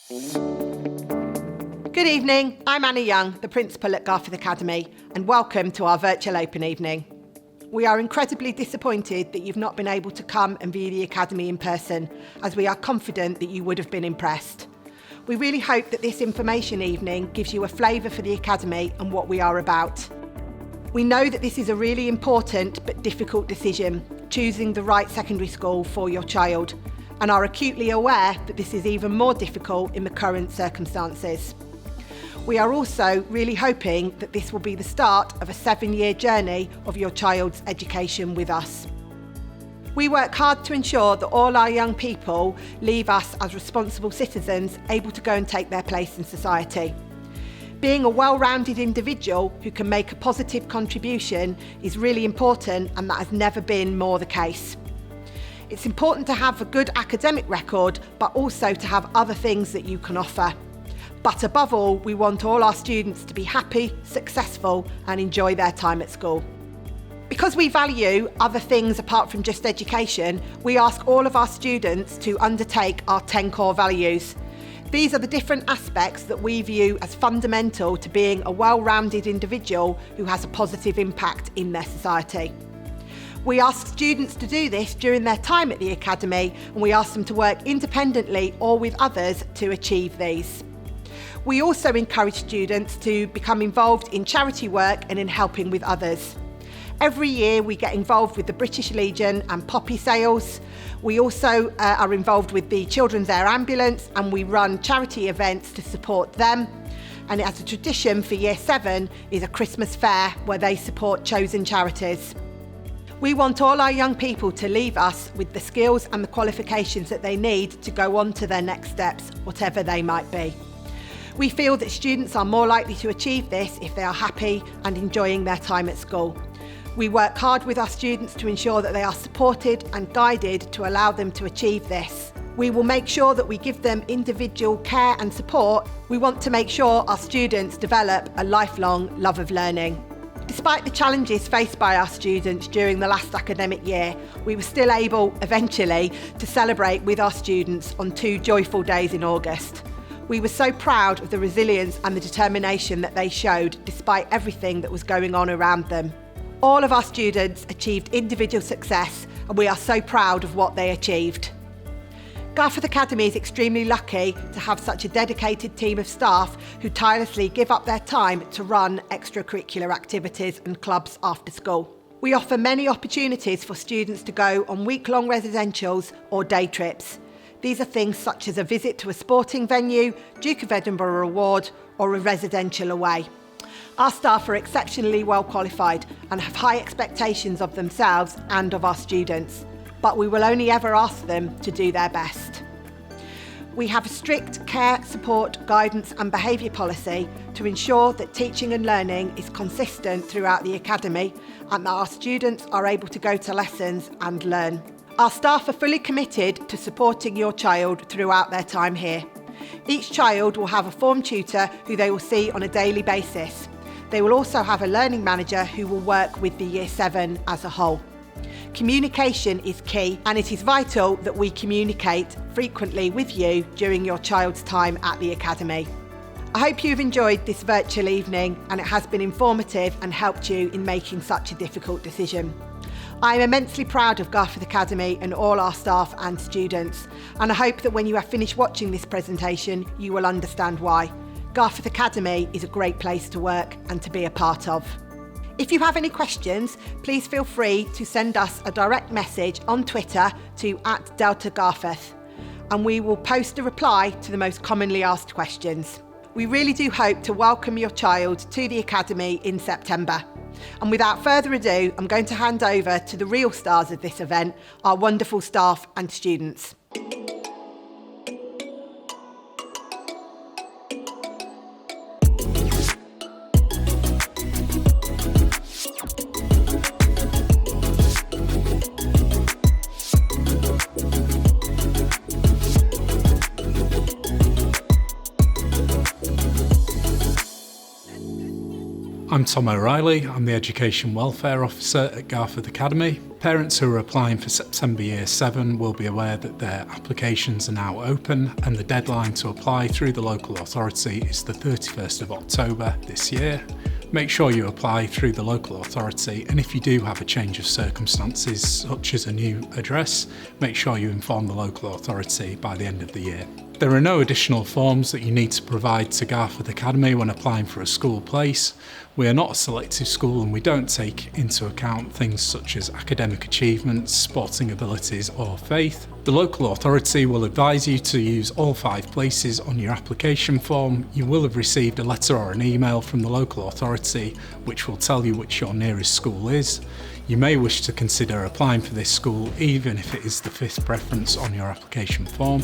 Good evening, I'm Anna Young, the Principal at Garforth Academy, and welcome to our virtual open evening. We are incredibly disappointed that you've not been able to come and view the Academy in person, as we are confident that you would have been impressed. We really hope that this information evening gives you a flavour for the Academy and what we are about. We know that this is a really important but difficult decision, choosing the right secondary school for your child, and are acutely aware that this is even more difficult in the current circumstances. We are also really hoping that this will be the start of a 7-year journey of your child's education with us. We work hard to ensure that all our young people leave us as responsible citizens able to go and take their place in society. Being a well-rounded individual who can make a positive contribution is really important, and that has never been more the case. It's important to have a good academic record, but also to have other things that you can offer. But above all, we want all our students to be happy, successful, and enjoy their time at school. Because we value other things apart from just education, we ask all of our students to undertake our 10 core values. These are the different aspects that we view as fundamental to being a well-rounded individual who has a positive impact in their society. We ask students to do this during their time at the Academy, and we ask them to work independently or with others to achieve these. We also encourage students to become involved in charity work and in helping with others. Every year we get involved with the British Legion and poppy sales. We also are involved with the Children's Air Ambulance, and we run charity events to support them. And as a tradition for Year 7 is a Christmas fair where they support chosen charities. We want all our young people to leave us with the skills and the qualifications that they need to go on to their next steps, whatever they might be. We feel that students are more likely to achieve this if they are happy and enjoying their time at school. We work hard with our students to ensure that they are supported and guided to allow them to achieve this. We will make sure that we give them individual care and support. We want to make sure our students develop a lifelong love of learning. Despite the challenges faced by our students during the last academic year, we were still able, eventually, to celebrate with our students on 2 joyful days in August. We were so proud of the resilience and the determination that they showed despite everything that was going on around them. All of our students achieved individual success, and we are so proud of what they achieved. Garforth Academy is extremely lucky to have such a dedicated team of staff who tirelessly give up their time to run extracurricular activities and clubs after school. We offer many opportunities for students to go on week-long residentials or day trips. These are things such as a visit to a sporting venue, Duke of Edinburgh Award, or a residential away. Our staff are exceptionally well qualified and have high expectations of themselves and of our students, but we will only ever ask them to do their best. We have a strict care, support, guidance and behaviour policy to ensure that teaching and learning is consistent throughout the Academy and that our students are able to go to lessons and learn. Our staff are fully committed to supporting your child throughout their time here. Each child will have a form tutor who they will see on a daily basis. They will also have a learning manager who will work with the Year 7 as a whole. Communication is key, and it is vital that we communicate frequently with you during your child's time at the Academy. I hope you've enjoyed this virtual evening and it has been informative and helped you in making such a difficult decision. I am immensely proud of Garforth Academy and all our staff and students, and I hope that when you have finished watching this presentation, you will understand why. Garforth Academy is a great place to work and to be a part of. If you have any questions, please feel free to send us a direct message on Twitter to @DeltaGarforth, and we will post a reply to the most commonly asked questions. We really do hope to welcome your child to the Academy in September. And without further ado, I'm going to hand over to the real stars of this event, our wonderful staff and students. I'm Tom O'Reilly, I'm the Education Welfare Officer at Garforth Academy. Parents who are applying for September Year 7 will be aware that their applications are now open and the deadline to apply through the local authority is the 31st of October this year. Make sure you apply through the local authority, and if you do have a change of circumstances such as a new address, make sure you inform the local authority by the end of the year. There are no additional forms that you need to provide to Garforth Academy when applying for a school place. We are not a selective school and we don't take into account things such as academic achievements, sporting abilities or faith. The local authority will advise you to use all 5 places on your application form. You will have received a letter or an email from the local authority which will tell you which your nearest school is. You may wish to consider applying for this school even if it is the 5th preference on your application form.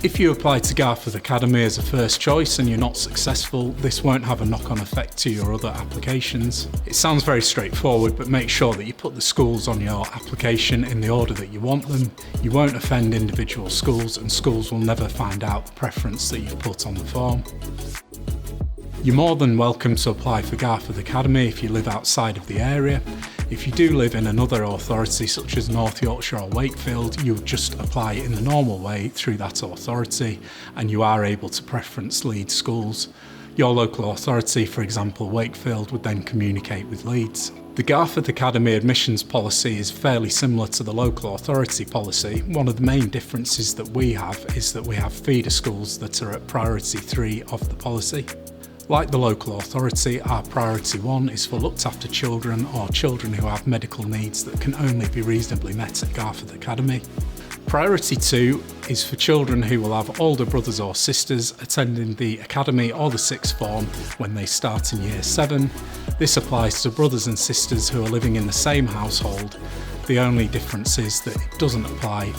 If you apply to Garforth Academy as a first choice and you're not successful, this won't have a knock-on effect to your other applications. It sounds very straightforward, but make sure that you put the schools on your application in the order that you want them. You won't offend individual schools and schools will never find out the preference that you've put on the form. You're more than welcome to apply for Garforth Academy if you live outside of the area. If you do live in another authority such as North Yorkshire or Wakefield, you would just apply in the normal way through that authority and you are able to preference Leeds schools. Your local authority, for example Wakefield, would then communicate with Leeds. The Garforth Academy admissions policy is fairly similar to the local authority policy. One of the main differences that we have is that we have feeder schools that are at priority 3 of the policy. Like the local authority, our priority 1 is for looked after children or children who have medical needs that can only be reasonably met at Garforth Academy. Priority 2 is for children who will have older brothers or sisters attending the academy or the 6th form when they start in Year 7. This applies to brothers and sisters who are living in the same household. The only difference is that it doesn't apply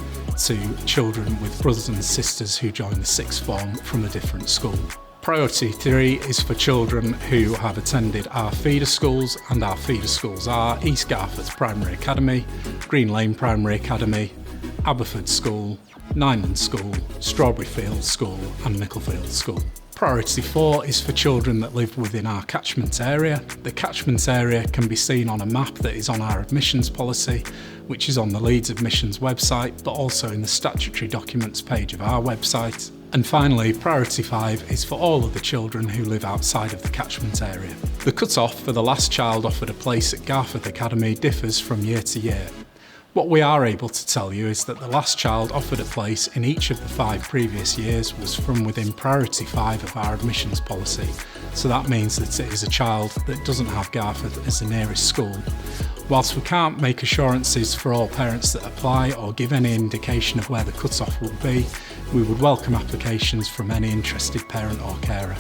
to children with brothers and sisters who join the 6th form from a different school. Priority 3 is for children who have attended our feeder schools, and our feeder schools are East Garforth Primary Academy, Green Lane Primary Academy, Aberford School, Nineland School, Strawberry Fields School and Micklefield School. Priority 4 is for children that live within our catchment area. The catchment area can be seen on a map that is on our admissions policy, which is on the Leeds Admissions website, but also in the statutory documents page of our website. And finally, Priority 5 is for all of the children who live outside of the catchment area. The cut-off for the last child offered a place at Garforth Academy differs from year to year. What we are able to tell you is that the last child offered a place in each of the 5 previous years was from within Priority 5 of our admissions policy. So that means that it is a child that doesn't have Garforth as the nearest school. Whilst we can't make assurances for all parents that apply or give any indication of where the cut-off will be, we would welcome applications from any interested parent or carer.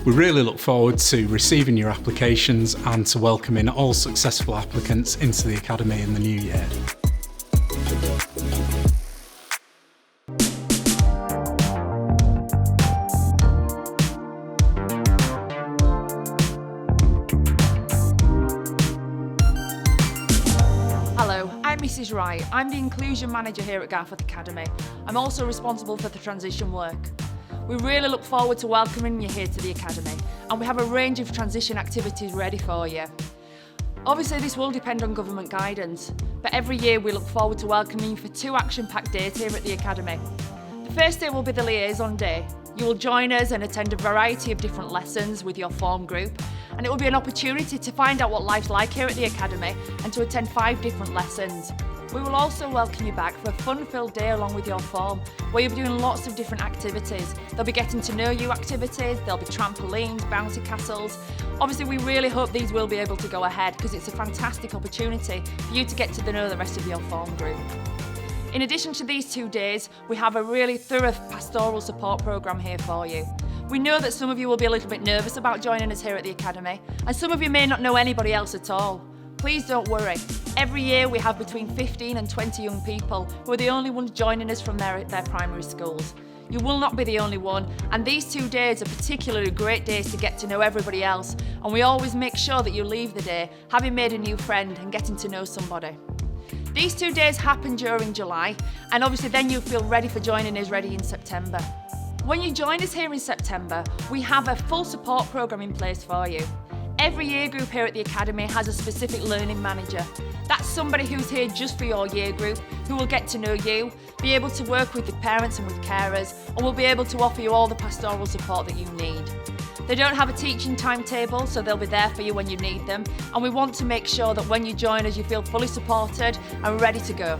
We really look forward to receiving your applications and to welcoming all successful applicants into the Academy in the new year. Hello, I'm Mrs. Wright. I'm the Inclusion Manager here at Garforth Academy. I'm also responsible for the transition work. We really look forward to welcoming you here to the Academy, and we have a range of transition activities ready for you. Obviously this will depend on government guidance, but every year we look forward to welcoming you for 2 action-packed days here at the Academy. The first day will be the liaison day. You will join us and attend a variety of different lessons with your form group, and it will be an opportunity to find out what life's like here at the Academy and to attend 5 different lessons. We will also welcome you back for a fun-filled day along with your form, where you'll be doing lots of different activities. There'll be getting to know you activities, there'll be trampolines, bouncy castles. Obviously we really hope these will be able to go ahead because it's a fantastic opportunity for you to get to know the rest of your form group. In addition to these 2 days, we have a really thorough pastoral support programme here for you. We know that some of you will be a little bit nervous about joining us here at the Academy, and some of you may not know anybody else at all. Please don't worry. Every year we have between 15 and 20 young people who are the only ones joining us from their primary schools. You will not be the only one, and these 2 days are particularly great days to get to know everybody else, and we always make sure that you leave the day having made a new friend and getting to know somebody. These 2 days happen during July, and obviously then you'll feel ready for joining us ready in September. When you join us here in September, we have a full support programme in place for you. Every year group here at the Academy has a specific learning manager. That's somebody who's here just for your year group, who will get to know you, be able to work with the parents and with carers, and will be able to offer you all the pastoral support that you need. They don't have a teaching timetable, so they'll be there for you when you need them, and we want to make sure that when you join us you feel fully supported and ready to go.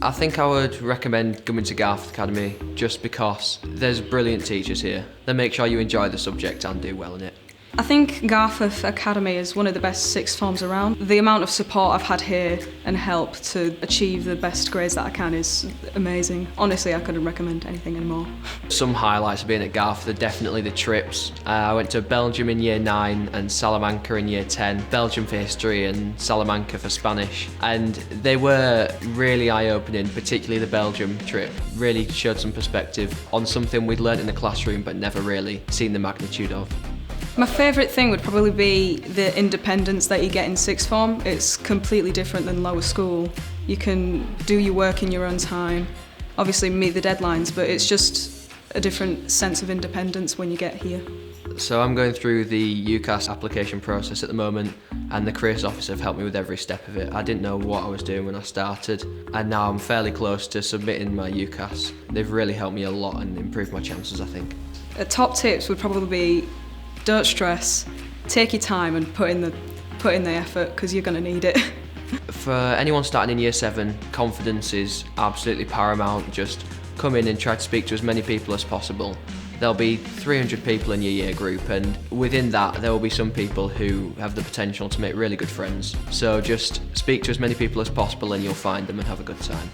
I think I would recommend coming to Garforth Academy just because there's brilliant teachers here. They make sure you enjoy the subject and do well in it. I think Garforth Academy is one of the best sixth forms around. The amount of support I've had here and help to achieve the best grades that I can is amazing. Honestly, I couldn't recommend anything anymore. Some highlights of being at Garforth are definitely the trips. I went to Belgium in year 9 and Salamanca in year 10. Belgium for history and Salamanca for Spanish. And they were really eye-opening, particularly the Belgium trip. Really showed some perspective on something we'd learnt in the classroom but never really seen the magnitude of. My favourite thing would probably be the independence that you get in sixth form. It's completely different than lower school. You can do your work in your own time, obviously meet the deadlines, but it's just a different sense of independence when you get here. So I'm going through the UCAS application process at the moment, and the careers officer have helped me with every step of it. I didn't know what I was doing when I started, and now I'm fairly close to submitting my UCAS. They've really helped me a lot and improved my chances, I think. Top tips would probably be don't stress, take your time and put in the effort because you're going to need it. For anyone starting in year 7, confidence is absolutely paramount. Just come in and try to speak to as many people as possible. There'll be 300 people in your year group, and within that there will be some people who have the potential to make really good friends. So just speak to as many people as possible and you'll find them and have a good time.